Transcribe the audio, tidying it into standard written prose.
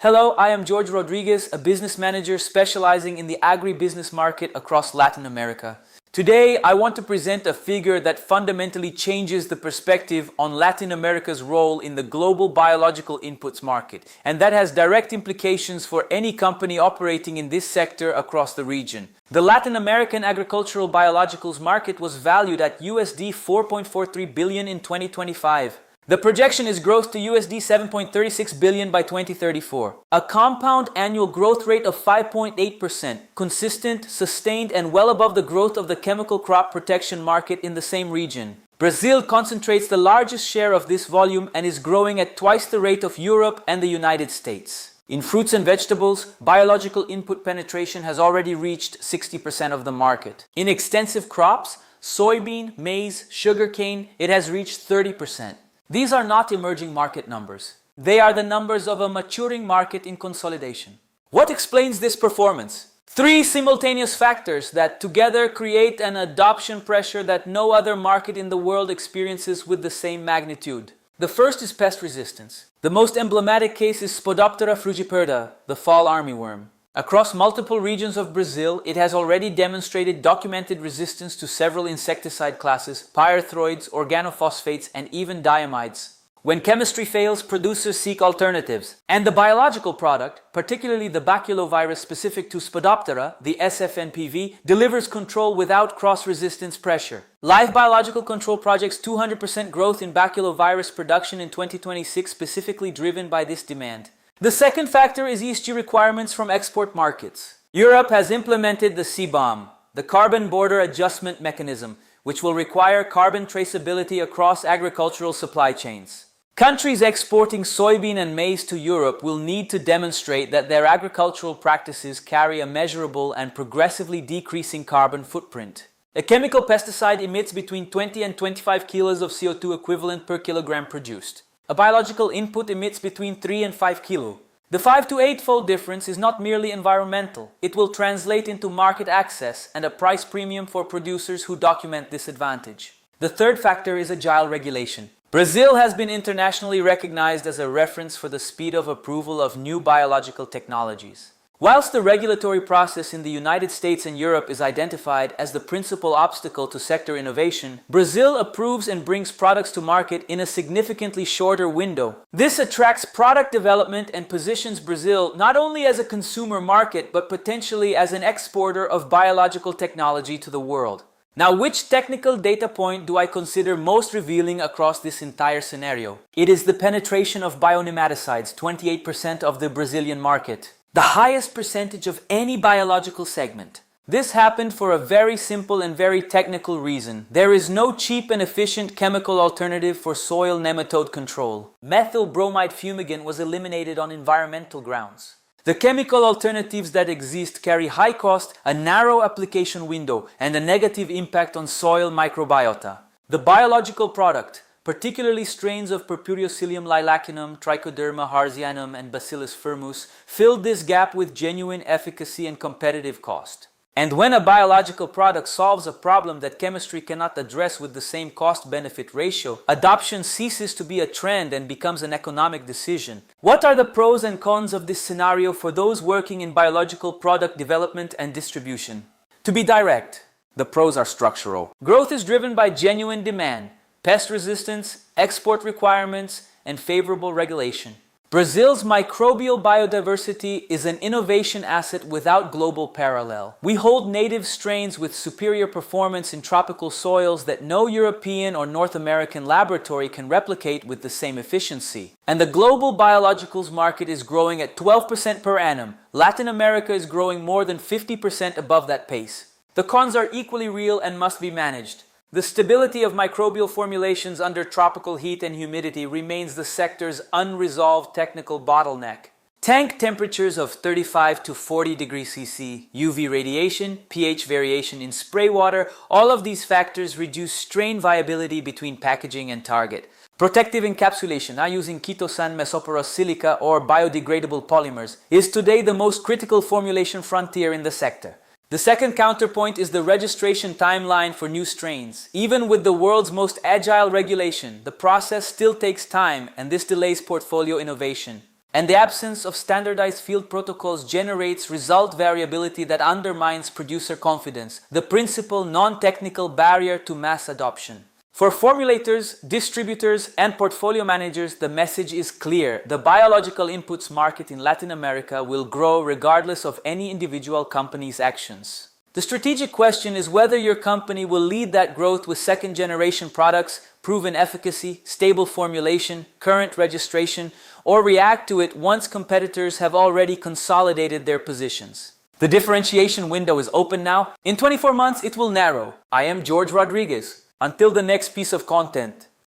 Hello, I am George Rodriguez, a business manager specializing in the agribusiness market across Latin America. Today, I want to present a figure that fundamentally changes the perspective on Latin America's role in the global biological inputs market, and that has direct implications for any company operating in this sector across the region. The Latin American agricultural biologicals market was valued at USD 4.43 billion in 2025. The projection is growth to USD 7.36 billion by 2034. A compound annual growth rate of 5.8%, consistent, sustained, and well above the growth of the chemical crop protection market in the same region. Brazil concentrates the largest share of this volume and is growing at twice the rate of Europe and the United States. In fruits and vegetables, biological input penetration has already reached 60% of the market. In extensive crops, soybean, maize, sugarcane, it has reached 30%. These are not emerging market numbers. They are the numbers of a maturing market in consolidation. What explains this performance? Three simultaneous factors that together create an adoption pressure that no other market in the world experiences with the same magnitude. The first is pest resistance. The most emblematic case is Spodoptera frugiperda, the fall armyworm. Across multiple regions of Brazil, it has already demonstrated documented resistance to several insecticide classes, pyrethroids, organophosphates, and even diamides. When chemistry fails, producers seek alternatives. And the biological product, particularly the baculovirus specific to Spodoptera, the SFNPV, delivers control without cross-resistance pressure. Live Biological Control Project's 200% growth in baculovirus production in 2026 specifically driven by this demand. The second factor is ESG requirements from export markets. Europe has implemented the CBAM, the Carbon Border Adjustment Mechanism, which will require carbon traceability across agricultural supply chains. Countries exporting soybean and maize to Europe will need to demonstrate that their agricultural practices carry a measurable and progressively decreasing carbon footprint. A chemical pesticide emits between 20 and 25 kilos of CO2 equivalent per kilogram produced. A biological input emits between 3 and 5 kilo. The 5 to 8-fold difference is not merely environmental. It will translate into market access and a price premium for producers who document this advantage. The third factor is agile regulation. Brazil has been internationally recognized as a reference for the speed of approval of new biological technologies. Whilst the regulatory process in the United States and Europe is identified as the principal obstacle to sector innovation, Brazil approves and brings products to market in a significantly shorter window. This attracts product development and positions Brazil not only as a consumer market but potentially as an exporter of biological technology to the world. Now, which technical data point do I consider most revealing across this entire scenario? It is the penetration of bionematicides, 28% of the Brazilian market. The highest percentage of any biological segment. This happened for a very simple and very technical reason. There is no cheap and efficient chemical alternative for soil nematode control. Methyl bromide fumigant was eliminated on environmental grounds. The chemical alternatives that exist carry high cost, a narrow application window, and a negative impact on soil microbiota. The biological product, particularly strains of Purpureocilium lilacinum, Trichoderma harzianum, and Bacillus firmus, filled this gap with genuine efficacy and competitive cost. And when a biological product solves a problem that chemistry cannot address with the same cost-benefit ratio, adoption ceases to be a trend and becomes an economic decision. What are the pros and cons of this scenario for those working in biological product development and distribution? To be direct, the pros are structural. Growth is driven by genuine demand, pest resistance, export requirements, and favorable regulation. Brazil's microbial biodiversity is an innovation asset without global parallel. We hold native strains with superior performance in tropical soils that no European or North American laboratory can replicate with the same efficiency. And the global biologicals market is growing at 12% per annum. Latin America is growing more than 50% above that pace. The cons are equally real and must be managed. The stability of microbial formulations under tropical heat and humidity remains the sector's unresolved technical bottleneck. Tank temperatures of 35 to 40 degrees Celsius, UV radiation, pH variation in spray water, all of these factors reduce strain viability between packaging and target. Protective encapsulation, using chitosan mesoporous silica or biodegradable polymers, is today the most critical formulation frontier in the sector. The second counterpoint is the registration timeline for new strains. Even with the world's most agile regulation, the process still takes time, and this delays portfolio innovation. And the absence of standardized field protocols generates result variability that undermines producer confidence, the principal non-technical barrier to mass adoption. For formulators, distributors, and portfolio managers, the message is clear. The biological inputs market in Latin America will grow regardless of any individual company's actions. The strategic question is whether your company will lead that growth with second-generation products, proven efficacy, stable formulation, current registration, or react to it once competitors have already consolidated their positions. The differentiation window is open now. In 24 months, it will narrow. I am George Rodriguez. Until the next piece of content.